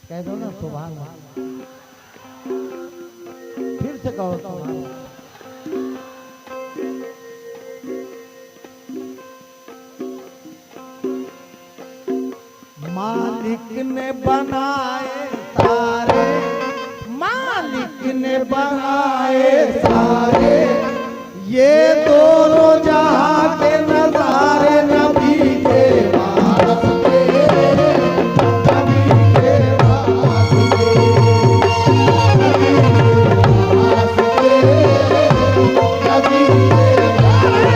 कह दो ना सुभान अल्लाह, फिर से कहो सुभान अल्लाह। मालिक ने बनाए सारे, मालिक ने बनाए सारे, ये दोनों जहां के नजारे नबी के वास्ते, नबी के वास्ते, नबी के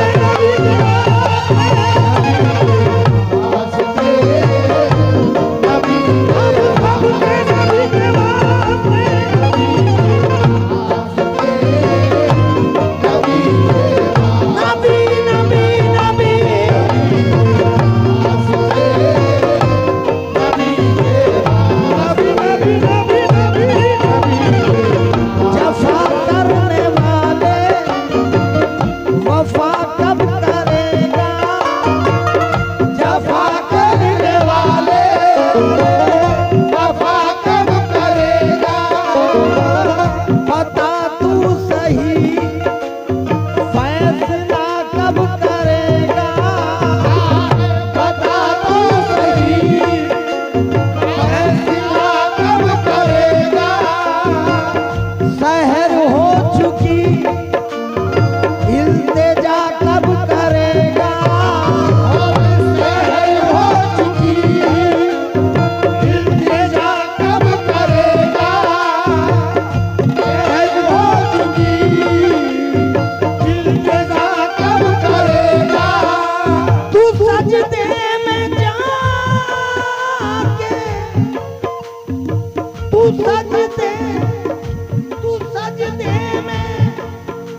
तू सजदे में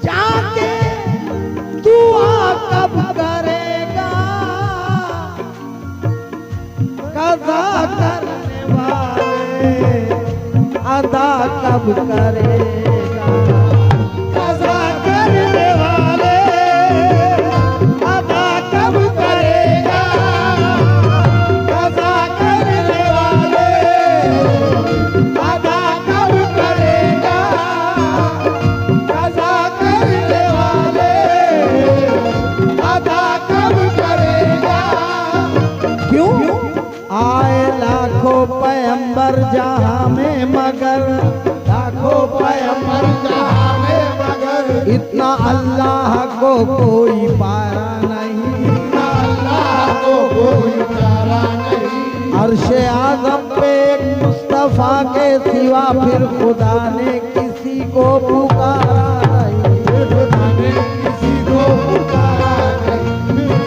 जाके दुआ कब करेगा, कज़ा करने वाले अदा कब करेगा, कज़ा करने वाले अदा कब करेगा, कज़ा करने वाले अदा कब करेगा, कज़ा करने वाले अदा कब करेगा। क्यों आए लाखों पैगंबर जहां में मगर, लाखों पैगंबर जहां में मगर, इतना अल्लाह को कोई पारा नहीं, इतना अल्लाह को कोई पारा नहीं। अर्शे आज़म पे एक मुस्तफा के सिवा फिर खुदा ने किसी को पुकारा नहीं, खुदा ने किसी को पुकारा नहीं,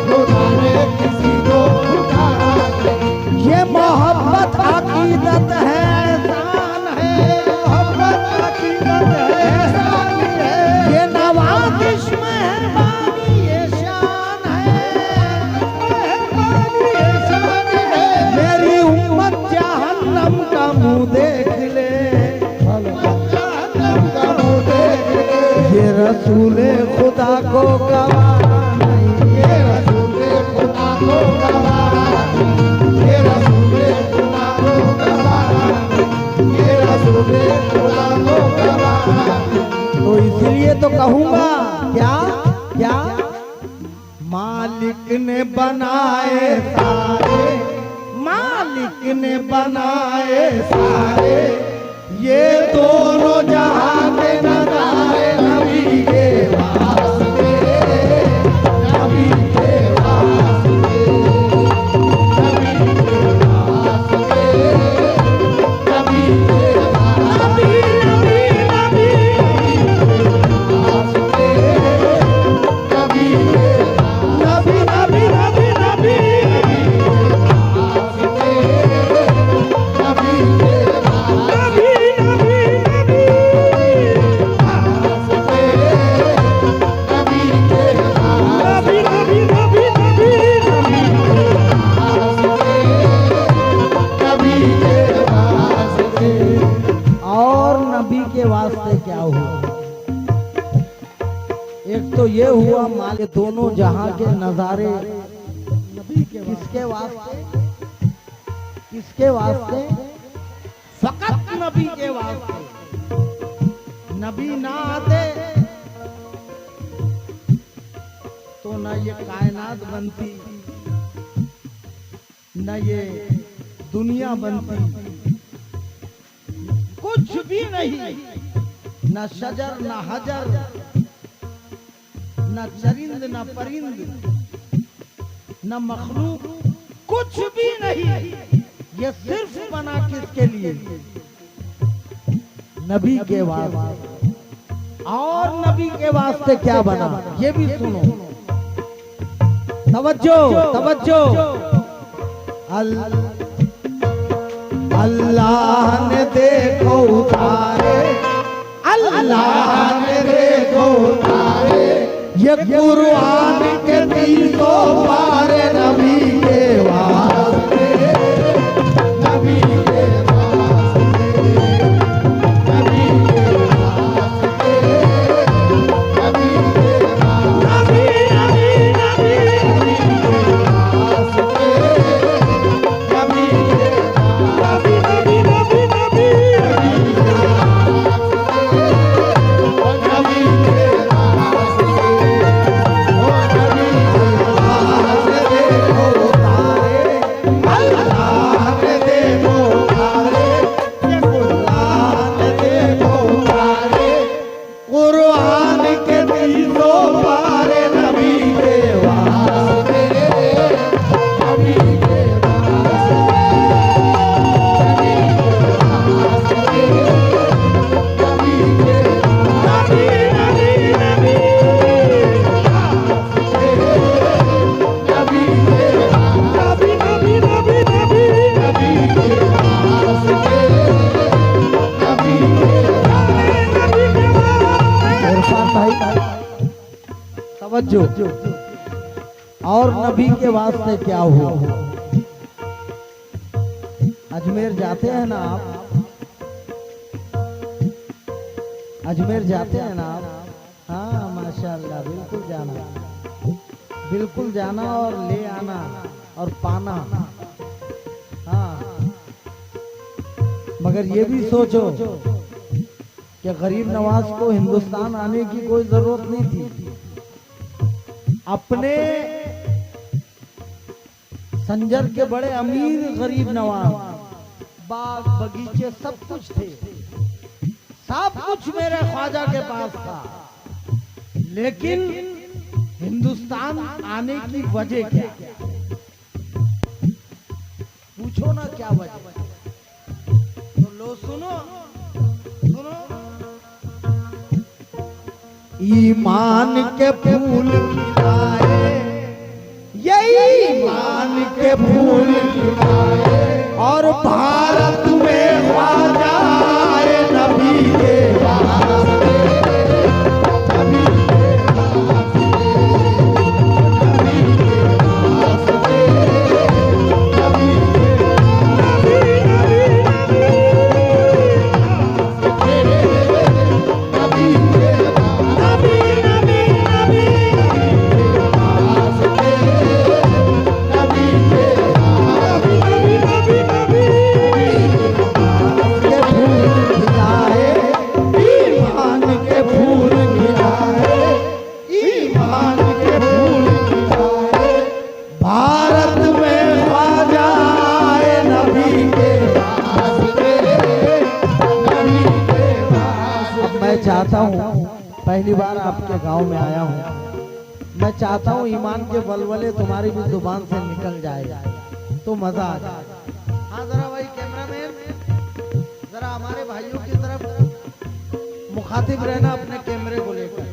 खुदा ने किसी को पुकारा नहीं। ये मोहब्बत अकीदत है, एहसान है, मोहब्बत अकीदत है, एहसान है, ये नवाज़िश मेहरबानी ये शान है, मेहरबानी ये शान है। मेरी उम्मत जहन्नम का मुंह देख ले, जहन्नम का मुंह देख ले, ये रसूले खुदा को गवारा नहीं, ये रसूले खुदा को गवारा नहीं, ये रसूले खुदा को गवारा नहीं, ये रसूले खुदा को गवारा नहीं। तो इसलिए तो कहूंगा क्या क्या, मालिक ने बनाए सारे, मालिक ने बनाए सारे, ये दोनों जहां के नजारे नबी के वास्ते, नबी के वास्ते, नबी के वास्ते, नबी के वास्ते, नबी वास्ते, नबी के नबी नबी नबी नबी वास्ते, नबी के नबी नबी नबी वास्ते, नबी के नबी नबी नबी नबी वास्ते, नबी के वास्ते। और नबी के वास्ते क्या हुआ? एक तो ये हुआ माल के दोनों जहां के नजारे नबी के किसके वास्ते? किसके वास्ते? फकत नबी के वास्ते। नबी ना आते तो न ये कायनात बनती, न ये दुनिया बनती, कुछ भी नहीं। न शजर न हजर, न चरिंद न परिंद, न मखलूक, कुछ भी नहीं। ये सिर्फ बना किसके लिए? नबी के वास्ते। और नबी के वास्ते क्या बना ये भी सुनो। तवज्जो तवज्जो। अल्लाह ने देखो उतारे, अल्लाह ने देखो उतारे, ये कुरान के 300 पारे नबी के वास्ते, नबी के वास्ते, नबी के वास्ते, नबी के वास्ते, नबी नबी नबी के वास्ते, नबी के वास्ते, नबी नबी नबी नबी के वास्ते, नबी के वास्ते। तवज्जो। और नबी के वास्ते क्या हुआ? अजमेर जाते हैं ना आप? अजमेर जाते हैं ना आप? हाँ माशाल्लाह, बिल्कुल जाना, बिल्कुल जाना और ले आना और पाना। हाँ, मगर ये भी सोचो कि गरीब नवाज को हिंदुस्तान आने की कोई जरूरत नहीं थी। अपने संजर के बड़े अमीर गरीब नवाज, बाग बगीचे सब कुछ थे, सब कुछ मेरे ख्वाजा के पास था। लेकिन हिंदुस्तान आने की वजह क्या? पूछो ना क्या वजह। तो लो सुनो सुनो। ईमान के फूल खिलाए, यही ईमान के फूल खिलाए, और भारत में ख्वाजा आए नबी के वास्ते, नबी के वास्ते, नबी के वास्ते, नबी के चाहता हूँ, पहली बार आपके गांव में आया हूँ, मैं चाहता हूँ ईमान के बलबले तुम्हारी भी जुबान से निकल जाए तो मजा आ जाए। हाँ जरा भाई कैमरामैन, जरा हमारे भाइयों की तरफ मुखातिब रहना अपने कैमरे को लेकर।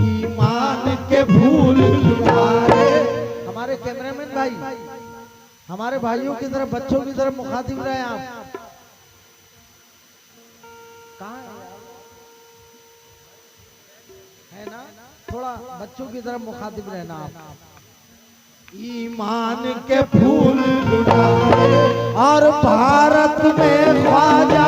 ईमान के फूल खिलाए, हमारे कैमरामैन भाई हमारे भाइयों की तरफ, बच्चों की तरफ मुखातिब रहे आप। है ना, थोड़ा बच्चों की तरफ मुखातिब रहना आप। ईमान के फूल और भारत में ख्वाजा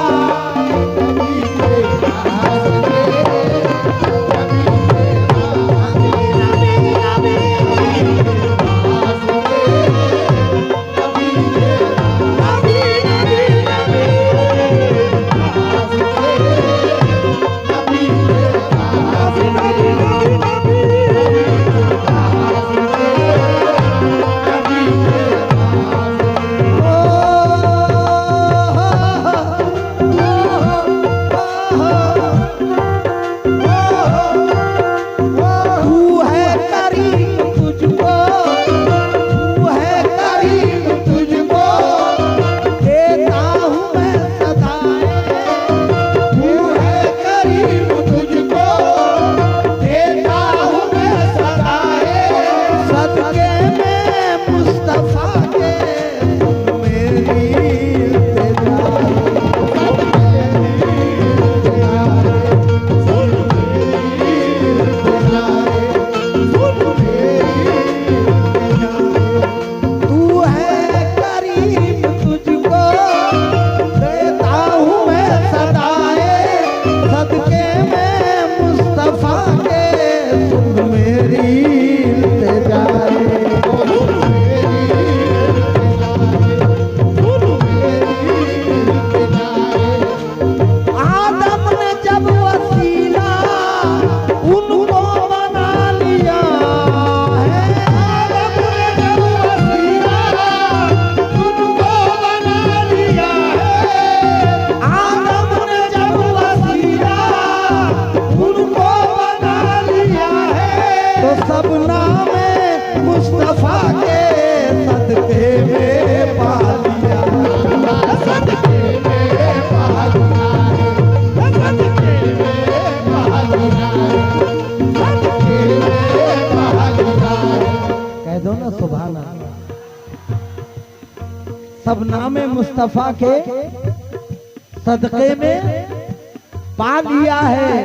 नबी सब नामे मुस्तफा के सदक़े में पा लिया है।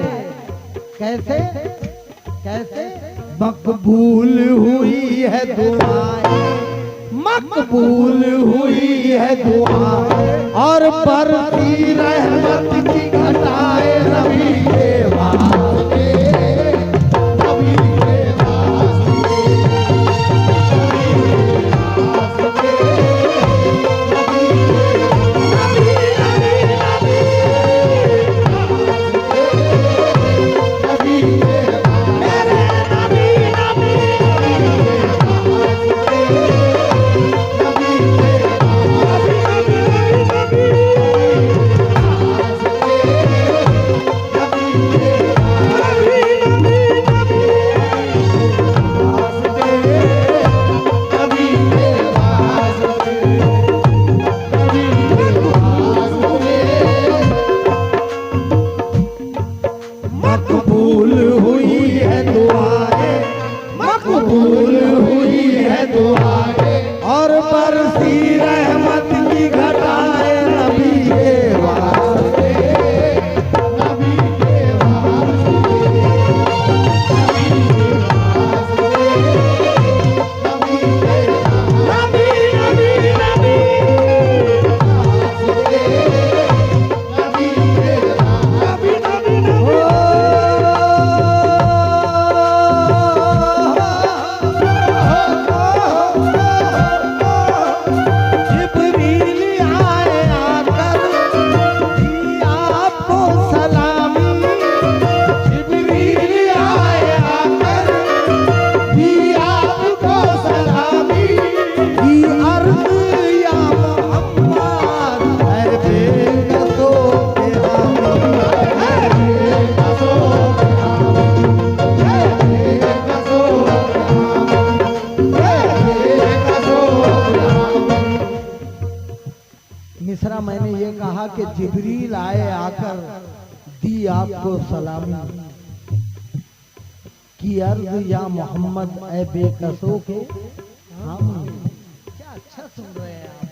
कैसे कैसे मकबूल हुई है दुआएं, मकबूल हुई है दुआएं और बरसी रहमत की घटाए नबी के वास्ते, नबी के वास्ते, मकबूल हुई है दुआएं, मकबूल हुई है दुआएं और बरसी रहमत की घटाए नबी के वास्ते, नबी के वास्ते, नबी के वास्ते, नबी नबी मिसरा मैंने ये कहा कि जिब्रील आए आकर दी आपको सलामी की अर्ज या मोहम्मद ए बेकसों के हम। क्या अच्छा सुन रहे हैं आप,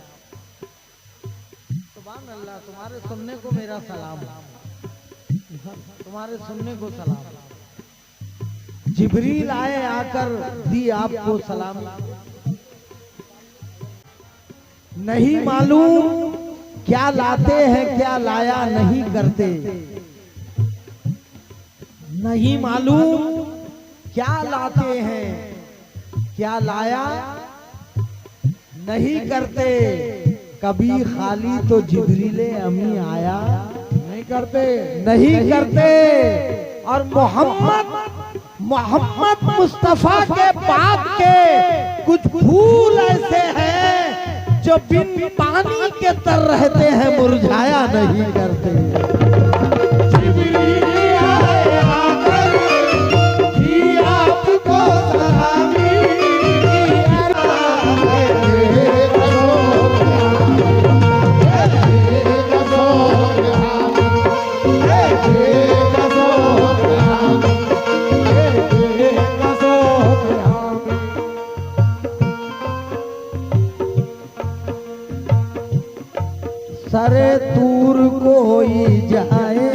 सुभान अल्लाह। तुम्हारे सुनने को मेरा सलाम, तुम्हारे सुनने को सलाम। जिब्रील आए आकर दी आपको सलाम। नहीं मालूम क्या लाते हैं क्या लाया नहीं करते, नहीं मालूम क्या लाते हैं क्या लाया नहीं करते। कभी खाली तो जिब्रीले अमी आया नहीं करते, नहीं करते। और मोहम्मद मुस्तफा के पाक के कुछ फूल ऐसे हैं जो बिन पानी के तर रहते हैं, मुरझाया नहीं करते। जिब्रील आए आकर दी आपको सलामी, सरे दूर कोई जाए,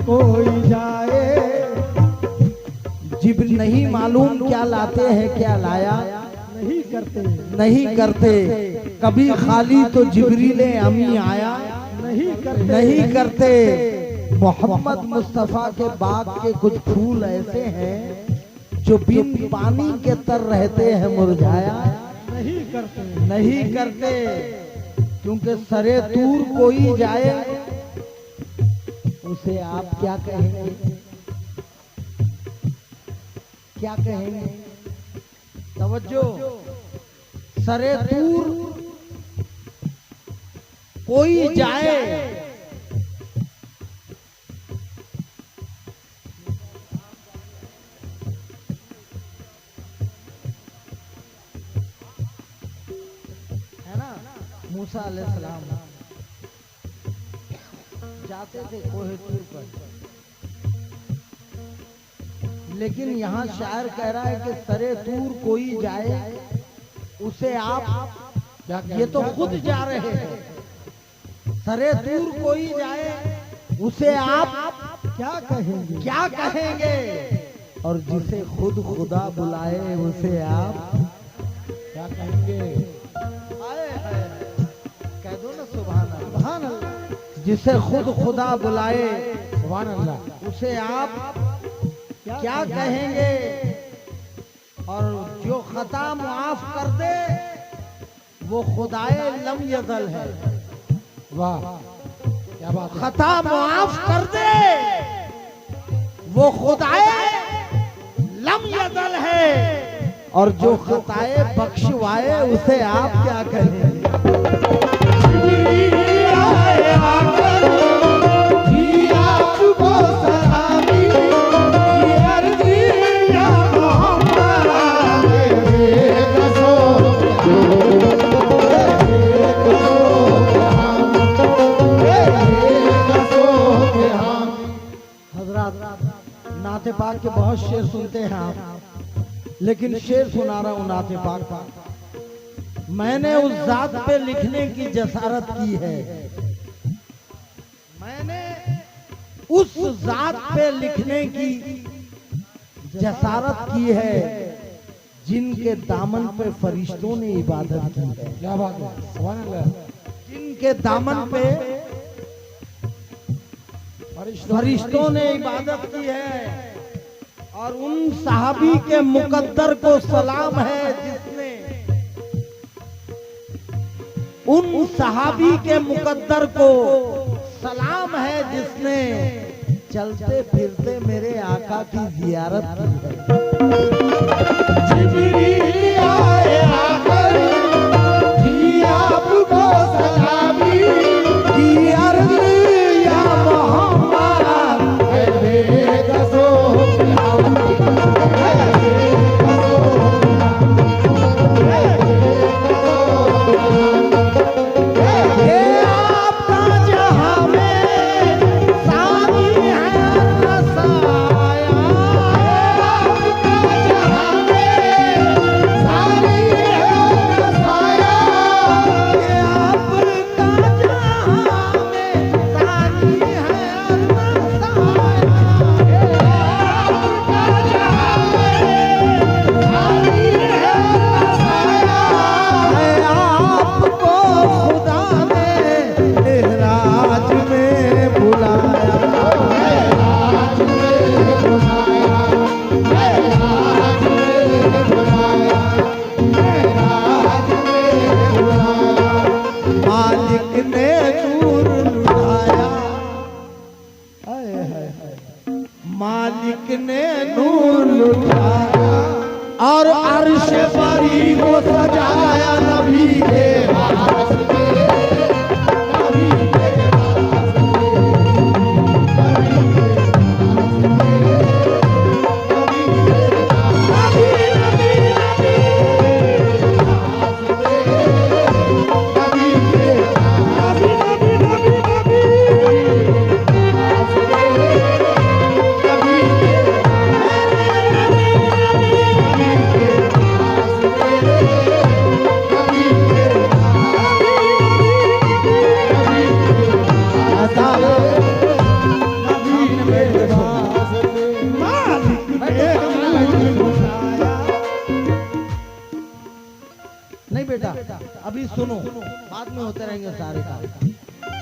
कोई जाए। जिब्रील नहीं मालूम क्या लाते हैं क्या लाया नहीं करते, नहीं करते। कभी खाली तो जिब्रीले अमी आया नहीं करते, नहीं करते। मोहम्मद मुस्तफा के बाग के कुछ फूल ऐसे हैं जो बिन पानी के तर रहते हैं, मुरझाया नहीं करते, नहीं करते। क्योंकि सरे दूर कोई जाए उसे आप क्या कहेंगे, क्या कहेंगे? तवज्जो। सरे दूर कोई जाए, है ना? मूसा अलैहिस्सलाम जाते थे कोहे तूर पर, लेकिन यहाँ शायर कह रहा है कि सरे तूर कोई जाए उसे आप क्या ये तो खुद जा रहे हैं, सरे दूर कोई जाए उसे आप क्या कहेंगे? क्या कहेंगे? और जिसे खुद खुदा बुलाए उसे आप क्या कहेंगे? आए हाय कह दो ना सुभान अल्लाह। सुभान अल्लाह, जिसे खुद खुदा बुलाए सुभान अल्लाह। उसे आप क्या कहेंगे? और जो खता मुआफ कर दे वो खुदाए लम यज़ल है। वाह, क्या बात है। खता मुआफ कर दे वो खुदाए लम यज़ल है, और जो खताए बख्शवाए उसे आप क्या कहेंगे? नाते पाक के बहुत शेर सुनते हैं आप, लेकिन शेर सुना रहा हूं नाते पाक का। मैंने उस जात पे लिखने की जसारत की है, मैंने उस जात पे लिखने की जसारत की है जिनके दामन पे फरिश्तों ने इबादत की है। क्या बात है, सुभान अल्लाह। जिनके दामन पे फरिश्तों ने इबादत की है, और उन सहाबी के मुकद्दर को सलाम है जिसने, उन सहाबी के मुकद्दर को सलाम है जिसने चलते फिरते मेरे आका की जियारत की है। जिब्रील आए आकर की आपको सलामी की अर्ज़ या मोहम्मद बेगसो मालिक ने नूर लुटाया और अर्श बरी को सजाया नबी के वास्ते, नबी के नहीं बेटा अभी सुनो, बाद में होते रहेंगे सारे काम,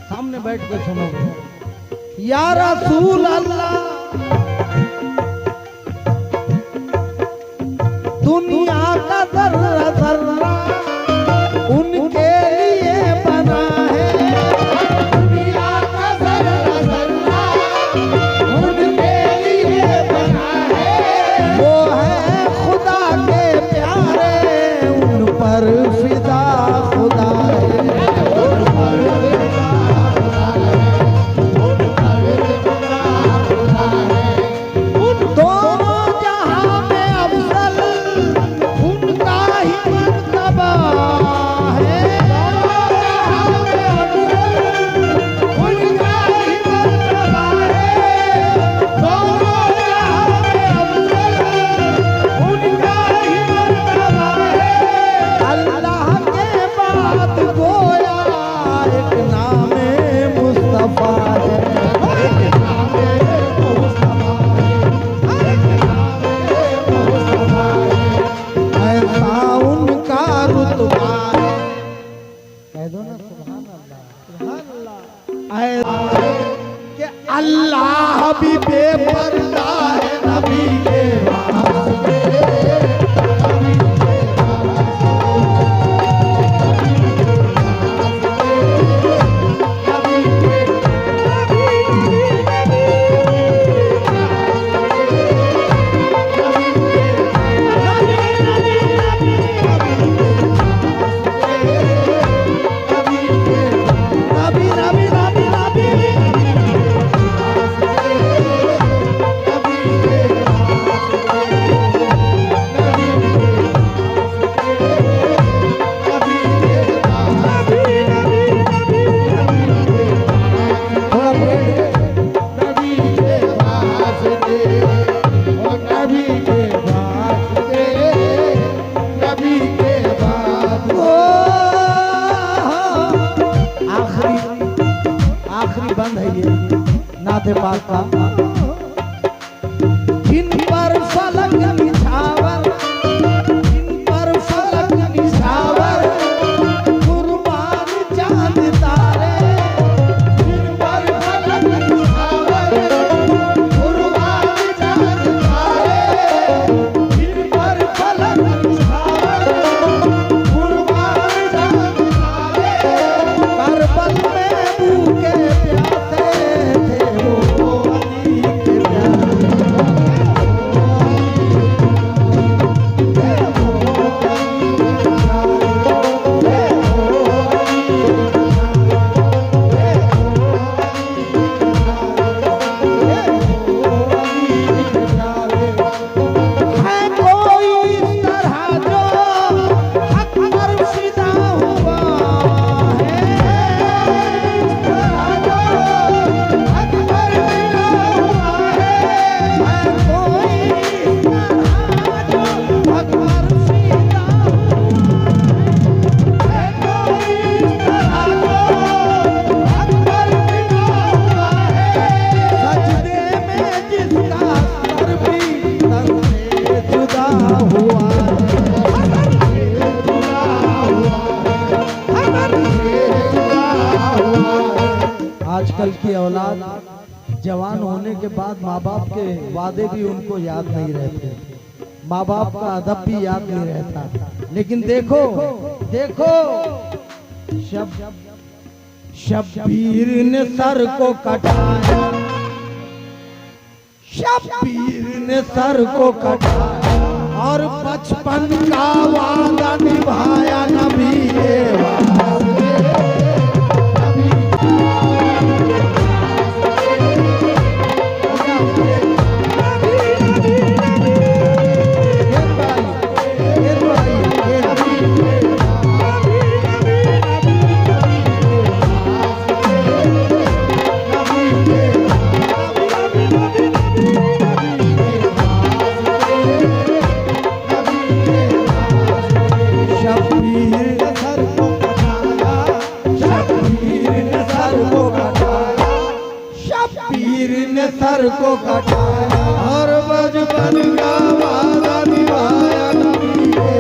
सामने बैठ के सुनो। या रसूल अल्लाह दुनिया का जर्रा जर्रा उनके लिए बना है, दुनिया का जर्रा जर्रा उनके लिए बना है, वो है खुदा के प्यारे उन पर फिदा खुदा है, उन पर फिदा खुदा है, उन पर फिदा खुदा है, उन दोनों जहां में अफजल उनका ही मर्तबा है, दोनों जहां में अफजल उनका ही मर्तबा है, दोनों जहां में अफजल उनका ही मर्तबा है। नाते पाक का। जिन पर फलक निछावर, जिन पर फलक निछावर, कुर्बान चांद तारे। जिन पर फलक निछावर, कुर्बान चांद तारे। जिन पर फलक निछावर, कुर्बान चांद तारे। करबल में भूखे प्यासे थे वो अली के प्यारे। है कोई इस तरह जो हक पर फिदा हुआ है। इस तरह जो हक पर फिदा हुआ है। है कोई इस तरह जो हक पर फिदा हुआ है। है कोई इस तरह जो हक पर फिदा हुआ है। सजदे में जिसका सर भी तन से जुदा हुआ है। आजकल की औलाद जवान होने के बाद माँ बाप के वादे भी उनको याद नहीं रहते, माँ बाप का अदब भी याद नहीं रहता। लेकिन देखो देखो, शब्बीर ने सर को कटाया, शब्बीर ने सर को कटाया और बचपन का वादा निभाया। नबी ये शब्बीर ने सर को कटाया, शब्बीर ने सर को कटाया, शब्बीर ने सर को कटाया और बचपन का वादा निभाया। नबी के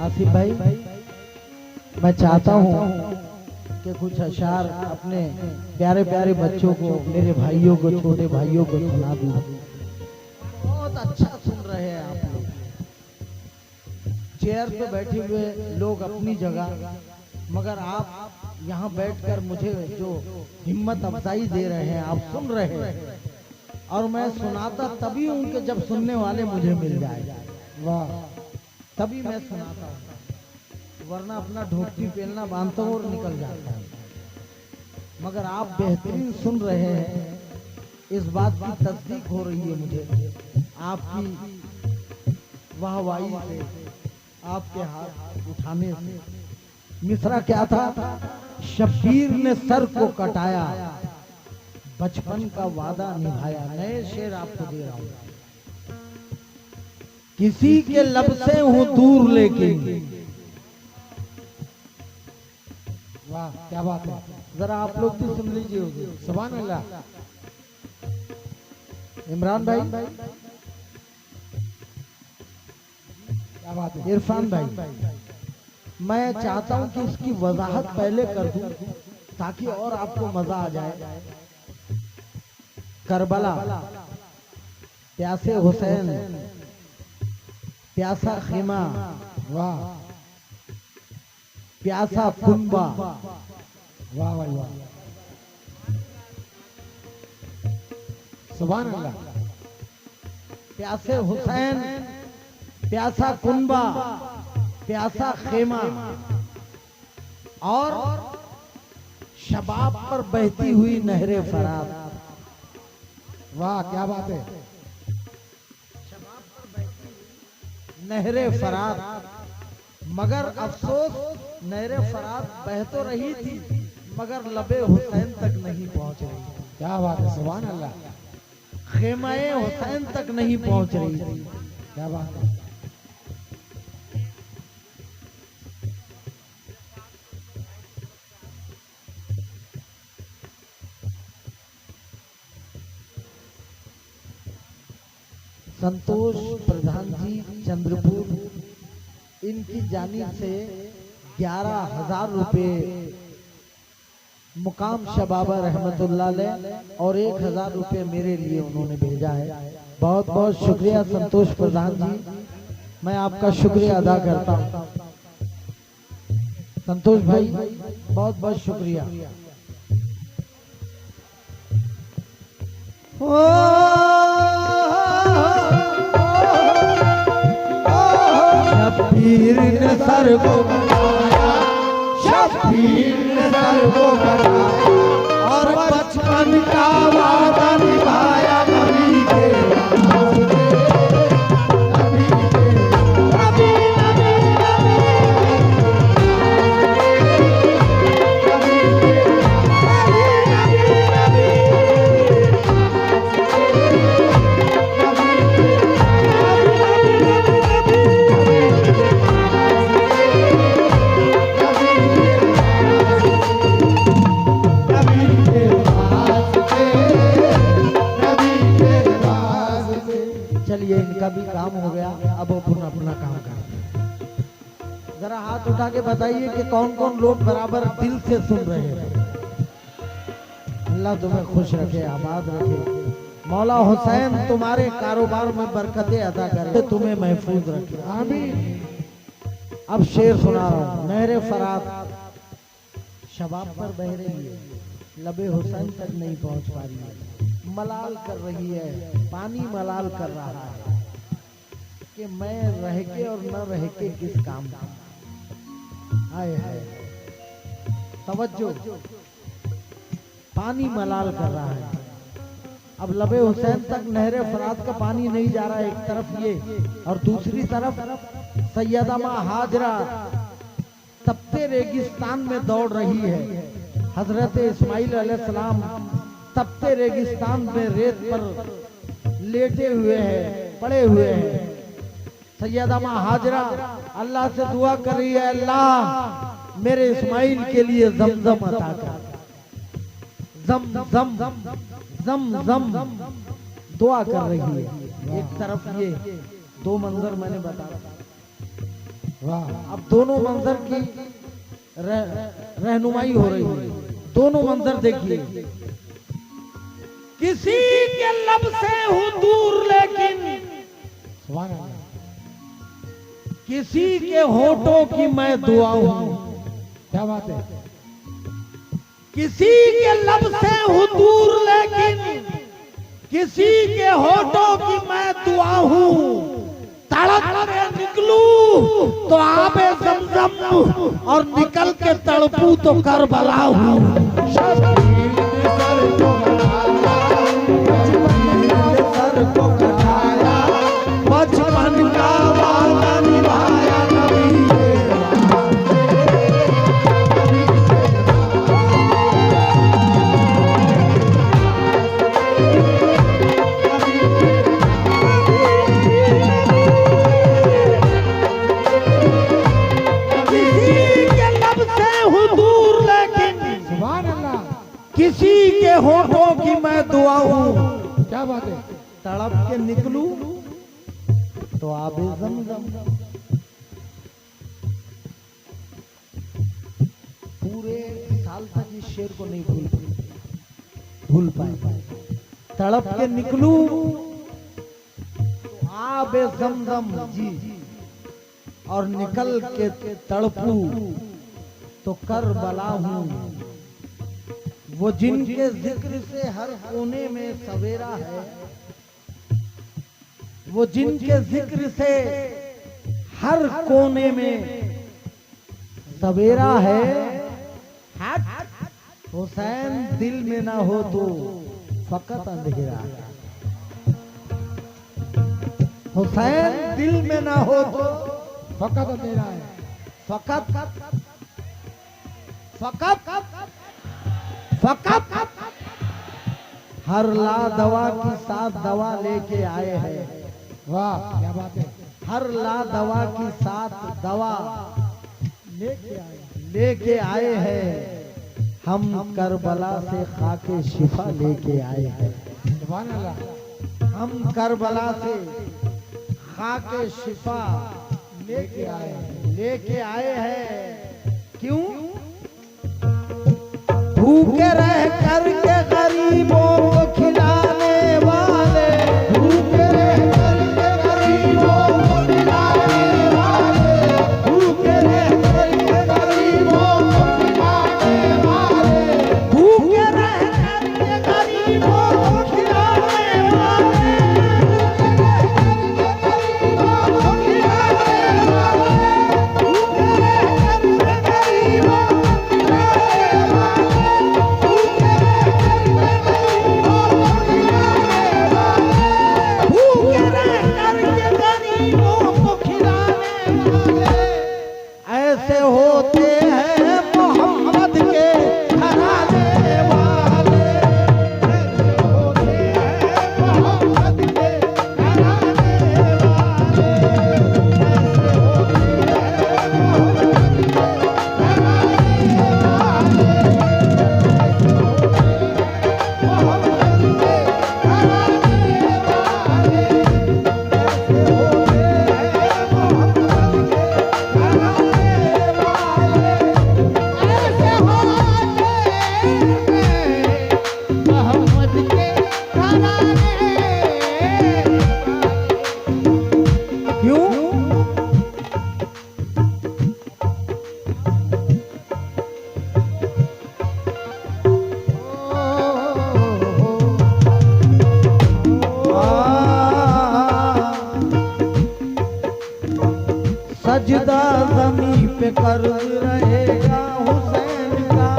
आसिफ भाई, मैं चाहता हूँ कि कुछ अशार अपने प्यारे प्यारे बच्चों को, मेरे भाइयों को, छोटे भाइयों को सुना दूँ। बहुत अच्छा सुन रहे हैं आप लोग। चेयर पे बैठे हुए लोग अपनी जगह, मगर आप यहाँ बैठकर मुझे जो हिम्मत अफजाई दे रहे हैं, आप सुन रहे हैं। और मैं सुनाता तभी उनके जब सुनने वाले मुझे मिल जाए, वाह, तभी मैं सुनाता हूँ, वरना अपना ढोकती पहनना बांधता हूँ और निकल जाता है। मगर आप बेहतरीन सुन रहे हैं, इस बात की तस्दीक हो रही है मुझे आपकी वाहवाही से, आपके हाथ उठाने से। मिसरा क्या था? शब्बीर ने सर को कटाया, बचपन का वादा निभाया। नए शेर आपको दे रहा हूँ। किसी के लब से हूँ दूर लेकिन, वाह क्या बात है। जरा आप लोग भी सुन लीजिए। सुभान अल्लाह। इमरान भाई, क्या बात है। इरफान भाई, मैं चाहता हूं कि इसकी वजाहत पहले कर दूं ताकि और आपको मजा आ जाए। करबला, प्यासे हुसैन, प्यासा खेमा, वाह प्यासा कुंबा, वाह वाह वाह, सुभान अल्लाह। प्यासे हुसैन, प्यासा कुंबा, प्यासा खेमा और शबाब पर बहती हुई नहरे फरात। वाह क्या बात है। नहरे फरात, मगर अफसोस नहरे फरात बह तो रही थी मगर लबे हुसैन तक नहीं पहुंच रही। क्या बात है, सुभान अल्लाह। खेमाए हुसैन तक नहीं पहुंच रही थी। क्या बात है। संतोष प्रधान जी चंद्रपुर, इनकी जानिब से 11,000 रुपए मुकाम शबाबा रहमतुल्लाह अलैह और 1,000 रुपए मेरे लिए उन्होंने भेजा है। बहुत बहुत शुक्रिया संतोष प्रधान जी, मैं आपका शुक्रिया अदा करता हूँ। संतोष भाई बहुत बहुत शुक्रिया। शब्बीर ने सर को बनाया, शब्बीर ने सर को बनाया और बचपन का वादा निभाया नबी के इनका भी काम हो गया, अब अपना अपना काम करते। जरा हाथ उठा के बताइए कि कौन कौन लोग बराबर दिल से सुन रहे हैं। अल्लाह तुम्हें खुश रखे, आबाद रखे। मौला हुसैन तुम्हारे कारोबार में बरकतें अदा करे, तुम्हें महफूज रखे, आमीन। अब शेर सुना रहा हूँ। नहरे फरात शबाब पर बह रही है, लबे हुसैन तक नहीं पहुंच पा रही है, मलाल कर रही है, पानी मलाल कर रहा है कि मैं रह के और न रह के किस काम का। आए है तवज्जो, पानी मलाल कर रहा है। अब लबे हुसैन तक नहरे फरात का पानी नहीं जा रहा है, एक तरफ ये और दूसरी तरफ सैयदा मां हाजरा तपते रेगिस्तान में दौड़ रही है। हजरत इस्माइल अलैहिस्सलाम तपते रेगिस्तान में रेत पर लेटे हुए हैं, पड़े हुए हैं। सैयदा मां हाजरा अल्लाह से दुआ कर रही है, अल्लाह मेरे इस्माइल के लिए जमजम अता कर, जम जम जम जम दुआ कर रही है। एक तरफ ये दो मंजर मैंने बताया, वाह। अब दोनों मंजर की रहनुमाई हो रही है। दोनों मंजर देखिए, किसी के लब से हूँ दूर लेकिन सुभान अल्लाह। किसी के होठों की मैं दुआ हूँ। क्या बात है। किसी के लब से हूँ दूर लेकिन किसी के होठों की मैं दुआ हूँ। तड़प के निकलूं तो आबे ज़मज़म और निकल के तड़पू तो करबला हूँ। बचपन का वादा निभाया नबी किसी के होठों की मैं दुआ हूँ। क्या बात है। तड़प के निकलूं तो आबे ज़मज़म। पूरे साल तक इस शेर को नहीं भूल पाए। तड़प के निकलूं तो आबे ज़मज़म जी, और निकल के तड़पू तो करबला हूँ। वो जिनके जिक्र से हर कोने में सवेरा है, वो जिनके जिक्र से हर कोने में सवेरा है। हुसैन दिल में ना हो तो फकत अंधेरा। हुसैन दिल में ना हो तो फकत मेरा है। फकत फकत फकत हर ला दवा की साथ दवा लेके आए हैं। वाह क्या बात है। हर ला दवा की साथ दवा लेके आए हैं। हम करबला से खाके शिफा लेके आए हैं। सुभान अल्लाह। हम करबला से खाके शिफा लेके आए हैं। क्यों? भूखे रह करके गरीबों को खिलाने वाले, भूखे रह करके गरीबों को खिलाने वाले, भूखे रह करके गरीबों को खिलाने वाले, भूखे रह करके गरीबों को खिलाने वाले, ऐसे होते हैं मोहम्मद के घराने वाले, ऐसे होते हैं मोहम्मद के घराने वाले, ऐसे होते हैं मोहम्मद के घराने वाले, ऐसे होते हैं मोहम्मद के घराने वाले, ऐसे होते हैं मोहम्मद के सजदा ज़मीं पे कर रहेगा हुसैन का,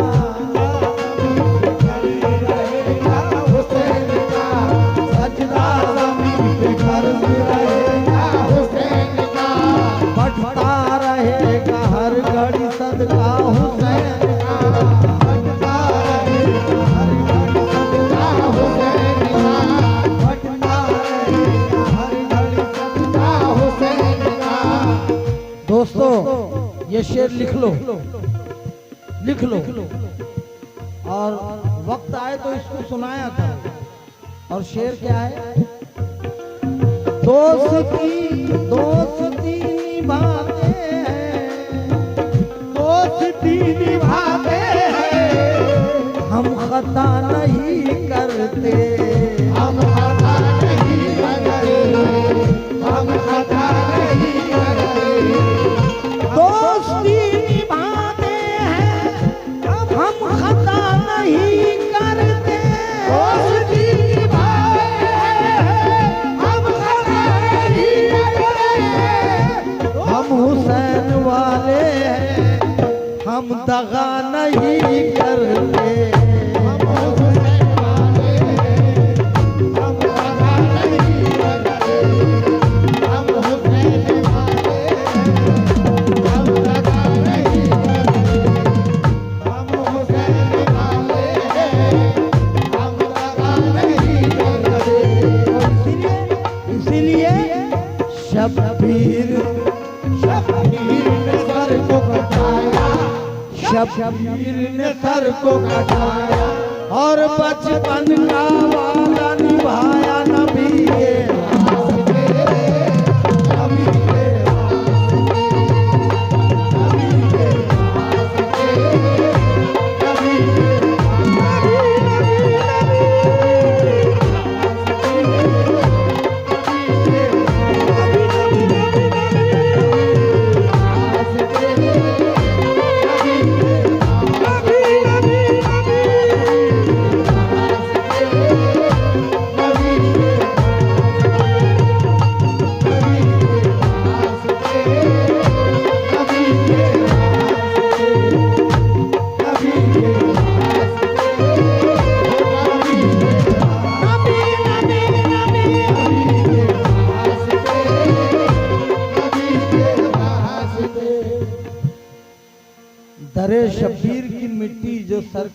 रहेगा हुसैन का, सजदा ज़मीं पे कर रहेगा हुसैन का, बढ़ता रहेगा हर घड़ी सदका हुसैन का, बढ़ता रहेगा हर घड़ी सदका हुसैन का, बढ़ता रहेगा हर घड़ी सदका हुसैन का। दोस्तों ये शेर लिख लो और वक्त आए तो इसको सुनाया करो। और शेर क्या है? दोस्ती निभाते हैं, दोस्ती निभाते हैं, हम खता नहीं करते, हम खता नहीं करते, हम खता नहीं करते, दोस्ती निभाते हैं, हम खता नहीं करते, दोस्ती निभाते हैं, हम खता नहीं करते, हम हुसैन वाले हैं, हम दगा नहीं करते, हम हुसैन वाले हैं, हम दगा नहीं करते, हम हुसैन वाले शब्बीर ने सर को कटाया, शब्बीर ने सर को कटाया, और बचपन का वादा निभाया नबी के वास्ते, नबी के वास्ते, नबी के वास्ते, नबी के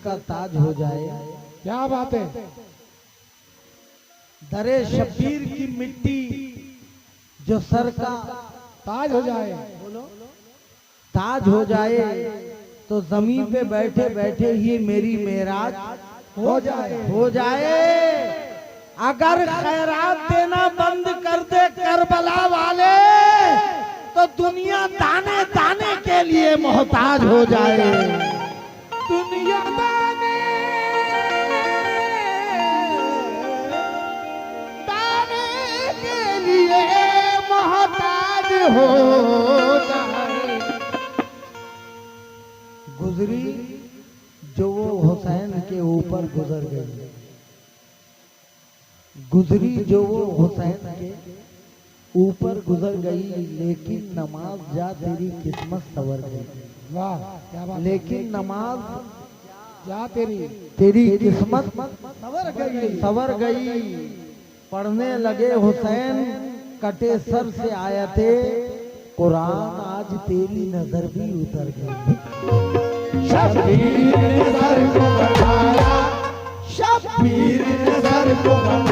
का ताज हो जाए, क्या बात है। दरे शब्बीर की मिट्टी जो सर का ताज हो जाए, ताज हो जाए, तो जमीन पे बैठे बैठे ही मेरी मेराज हो जाए। हो जाए। अगर खैरात देना बंद कर दे करबला वाले, तो दुनिया दाने दाने के लिए मोहताज हो जाए। दुनिया दाने दाने के लिए मोहताज हो जाए। गुजरी जो वो हुसैन के ऊपर गुजर गई, गुजरी जो वो हुसैन के ऊपर गुजर गई, लेकिन नमाज जा तेरी किस्मत सवर गई। वाह क्या बात है। लेकिन नमाज जा तेरी तेरी किस्मत सवर गई। पढ़ने लगे हुसैन कटे सर से आयते कुरान, आज तेरी नजर भी उतर गई। शब्बीर ने सर को बढ़ाया, शब्बीर ने सर को बढ़ाया।